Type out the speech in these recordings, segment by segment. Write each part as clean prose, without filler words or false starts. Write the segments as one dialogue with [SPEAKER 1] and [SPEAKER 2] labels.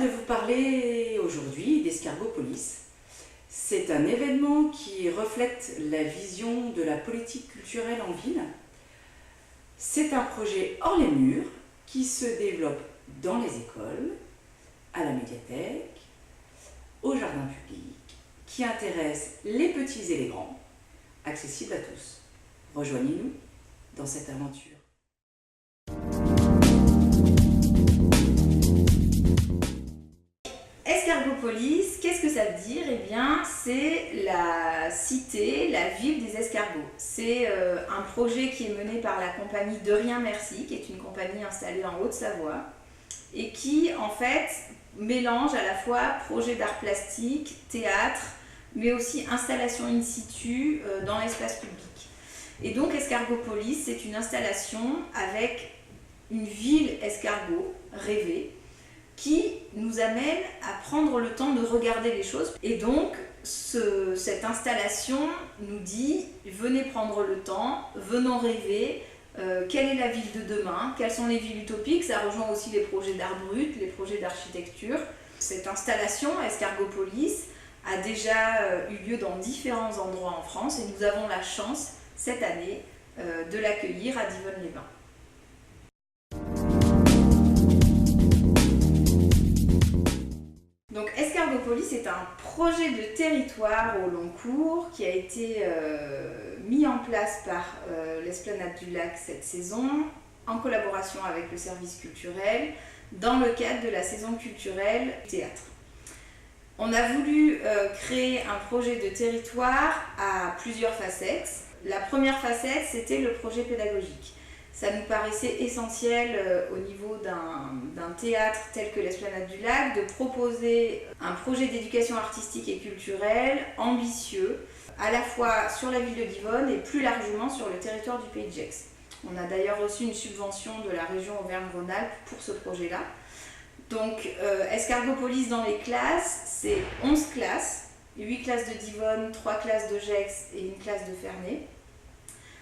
[SPEAKER 1] de vous parler aujourd'hui d'Escargopolis. C'est un événement qui reflète la vision de la politique culturelle en ville. C'est un projet hors les murs qui se développe dans les écoles, à la médiathèque, au jardin public, qui intéresse les petits et les grands, accessible à tous. Rejoignez-nous dans cette aventure.
[SPEAKER 2] Escargopolis, qu'est-ce que ça veut dire? Eh bien, c'est la cité, la ville des escargots. C'est un projet qui est mené par la compagnie De Rien Merci, qui est une compagnie installée en Haute-Savoie et qui, en fait, mélange à la fois projet d'art plastique, théâtre, mais aussi installation in situ dans l'espace public. Et donc, Escargopolis, c'est une installation avec une ville escargot rêvée, qui nous amène à prendre le temps de regarder les choses. Et donc, cette installation nous dit, venez prendre le temps, venons rêver, quelle est la ville de demain, quelles sont les villes utopiques. Ça rejoint aussi les projets d'art brut, les projets d'architecture. Cette installation, Escargopolis, a déjà eu lieu dans différents endroits en France et nous avons la chance, cette année, de l'accueillir à Divonne-les-Bains. Donc Escargopolis est un projet de territoire au long cours qui a été mis en place par l'Esplanade du Lac cette saison en collaboration avec le service culturel dans le cadre de la saison culturelle théâtre. On a voulu créer un projet de territoire à plusieurs facettes. La première facette, c'était le projet pédagogique. Ça nous paraissait essentiel au niveau d'un théâtre tel que l'Esplanade du Lac de proposer un projet d'éducation artistique et culturelle ambitieux, à la fois sur la ville de Divonne et plus largement sur le territoire du Pays de Gex. On a d'ailleurs reçu une subvention de la région Auvergne-Rhône-Alpes pour ce projet-là. Donc Escargopolis dans les classes, c'est 11 classes, 8 classes de Divonne, 3 classes de Gex et une classe de Ferney.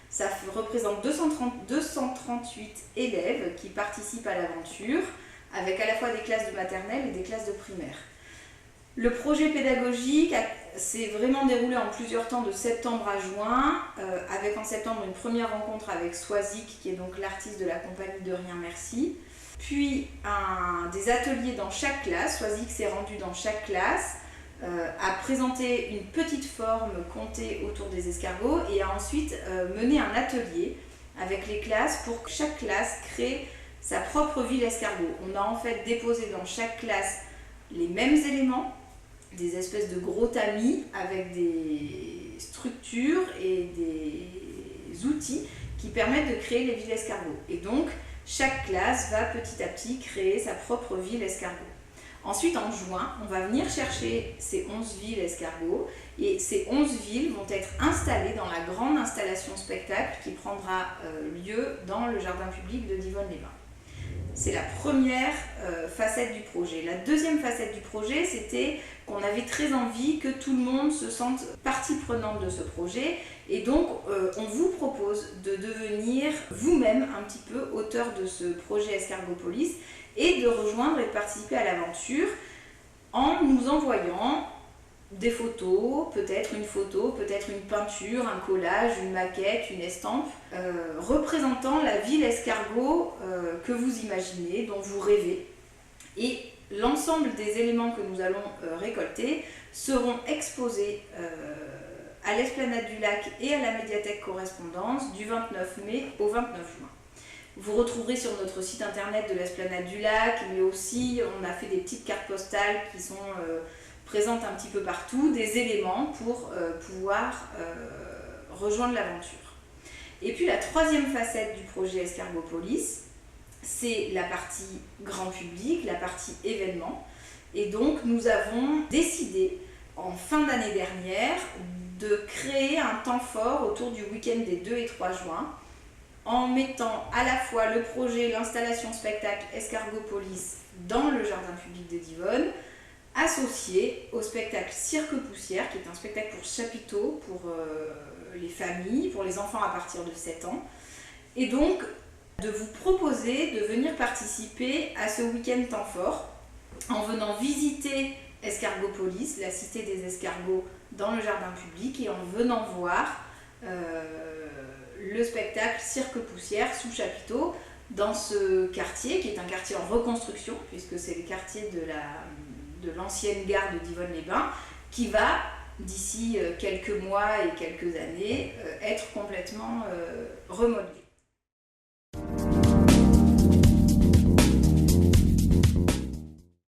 [SPEAKER 2] Ça représente 238 élèves qui participent à l'aventure, avec à la fois des classes de maternelle et des classes de primaire. Le projet pédagogique s'est vraiment déroulé en plusieurs temps de septembre à juin, avec en septembre une première rencontre avec Swazik, qui est donc l'artiste de la compagnie De Rien Merci, puis des ateliers dans chaque classe. Swazik s'est rendu dans chaque classe, a présenté une petite forme comptée autour des escargots et a ensuite mené un atelier avec les classes pour que chaque classe crée sa propre ville escargot. On a en fait déposé dans chaque classe les mêmes éléments, des espèces de gros tamis avec des structures et des outils qui permettent de créer les villes escargots. Et donc, chaque classe va petit à petit créer sa propre ville escargot. Ensuite, en juin, on va venir chercher ces 11 villes escargots et ces 11 villes vont être installées dans la grande installation spectacle qui prendra lieu dans le jardin public de Divonne-les-Bains. C'est la première facette du projet. La deuxième facette du projet, c'était qu'on avait très envie que tout le monde se sente partie prenante de ce projet et donc on vous propose de devenir vous-même un petit peu auteur de ce projet Escargopolis et de rejoindre et de participer à l'aventure en nous envoyant des photos, peut-être une peinture, un collage, une maquette, une estampe, représentant la ville escargot que vous imaginez, dont vous rêvez. Et l'ensemble des éléments que nous allons récolter seront exposés à l'Esplanade du Lac et à la médiathèque Correspondance du 29 mai au 29 juin. Vous retrouverez sur notre site internet de l'Esplanade du Lac, mais aussi on a fait des petites cartes postales qui sont présentes un petit peu partout, des éléments pour pouvoir rejoindre l'aventure. Et puis la troisième facette du projet Escargopolis, c'est la partie grand public, la partie événement. Et donc nous avons décidé en fin d'année dernière de créer un temps fort autour du week-end des 2 et 3 juin en mettant à la fois le projet, l'installation spectacle Escargopolis dans le jardin public de Divonne, associé au spectacle Cirque Poussière, qui est un spectacle pour chapiteaux, pour les familles, pour les enfants à partir de 7 ans. Et donc, de vous proposer de venir participer à ce week-end temps fort en venant visiter Escargopolis, la cité des escargots, dans le jardin public, et en venant voir le spectacle Cirque Poussière sous chapiteau dans ce quartier, qui est un quartier en reconstruction, puisque c'est le quartier de l'ancienne gare de Divonne-les-Bains, qui va, d'ici quelques mois et quelques années, être complètement remodelé.